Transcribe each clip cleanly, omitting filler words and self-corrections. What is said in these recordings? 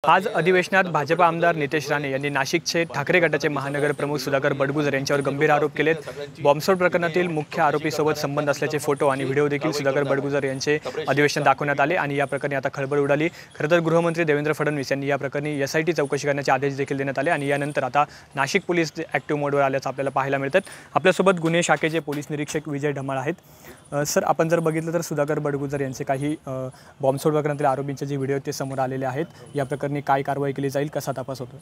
आज अधिवेशनात भाजप आमदार नितेश राणे यांनी नाशिकचे ठाकरे गटाचे महानगर प्रमुख सुधाकर बडगुजर यांच्यावर गंभीर आरोप केलेत। बॉम्बस्फोट प्रकरणातील मुख्य आरोपीसोबत संबंध असल्याचे फोटो आणि व्हिडिओ देखील सुधाकर बडगुजर यांचे अधिवेशनात दाखवण्यात आले आणि या प्रकरणी आता खळबळ उडाली। खरं तर गृहमंत्री देवेंद्र फडणवीस यांनी या प्रकरणी SIT चौकशी करण्याचे आदेश देखील देण्यात आले आणि यानंतर आता नाशिक पोलीस ॲक्टिव्ह मोडवर आल्याचं आपल्याला पाहायला मिळतं। आपल्यासोबत गुन्हे शाखेचे पोलीस निरीक्षक विजय ढमाळ आहेत। सर, आपण जर बघितलं तर सुधाकर बडगुजर यांचे काही बॉम्बस्फोट प्रकरणातील आरोपींचे जे व्हिडिओ ते समोर आलेले आहेत, या प्रकरणी काय कारवाई केली जाईल, कसा तपास होतो?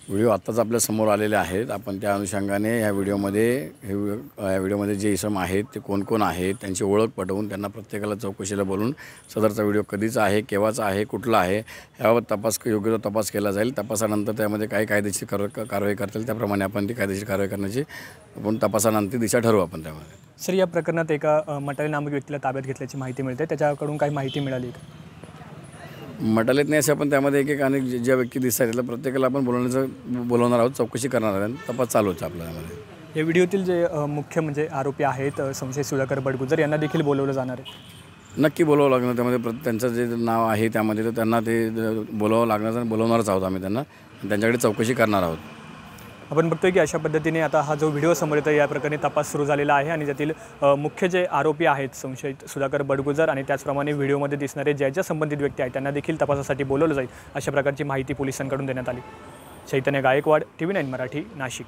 व्हिडिओ आत्ताच आपल्या समोर आलेले आहेत। आपण त्या अनुषंगाने या व्हिडिओमध्ये जे इसम आहेत ते कोण कोण आहेत त्यांची ओळख पटवून त्यांना प्रत्येकाला चौकशीला बोलून सदरचा व्हिडिओ कधीचा आहे, केव्हाचा आहे, कुठला आहे यावर योग्य तपास केला जाईल। तपासानंतर त्यामध्ये काय कायदेशीर कारवाई करता येईल त्याप्रमाणे आपण ती कायदेशीर कारवाई करण्याची तपासानंतर दिशा ठरवू आपण त्यामध्ये। सर, या प्रकरणात एका मटाले नामक व्यक्तीला ताब्यात घेतल्याची माहिती मिळते, त्याच्याकडून काही माहिती मिळाली का? मटालेत नाही असे आपण त्यामध्ये एक अनेक ज्या व्यक्ती दिसतात त्याला प्रत्येकाला आपण बोलवणार आहोत, चौकशी करणार आहोत, तपास चालू आहे आपल्यामध्ये। या व्हिडिओतील जे मुख्य म्हणजे आरोपी आहेत संशयित सुधाकर बडगुजर यांना देखील बोलवलं जाणार आहे? नक्की बोलावं लागणार, त्यामध्ये त्यांचं जे नाव आहे त्यामध्ये तर त्यांना ते बोलावं लागणार आणि बोलवणारच आहोत आम्ही त्यांना, त्यांच्याकडे चौकशी करणार आहोत। आपण बघतोय की अशा पद्धतीने आता हा जो व्हिडिओ समोर येतो या प्रकरणी तपास सुरू झालेला आहे आणि त्यातील मुख्य जे आरोपी आहेत संशयित सुधाकर बडगुजर आणि त्याचप्रमाणे व्हिडिओमध्ये दिसणारे ज्या संबंधित व्यक्ती आहेत त्यांना देखील तपासासाठी बोलवलं जाईल, अशा प्रकारची माहिती पोलिसांकडून देण्यात आली। चैतन्य गायकवाड, TV9 मराठी, नाशिक।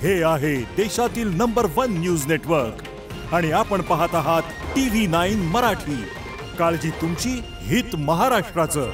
हे आहे देशातील नंबर 1 न्यूज नेटवर्क आणि आपण पाहत आहात TV9 मराठी। काळजी तुमची, हित महाराष्ट्राचं।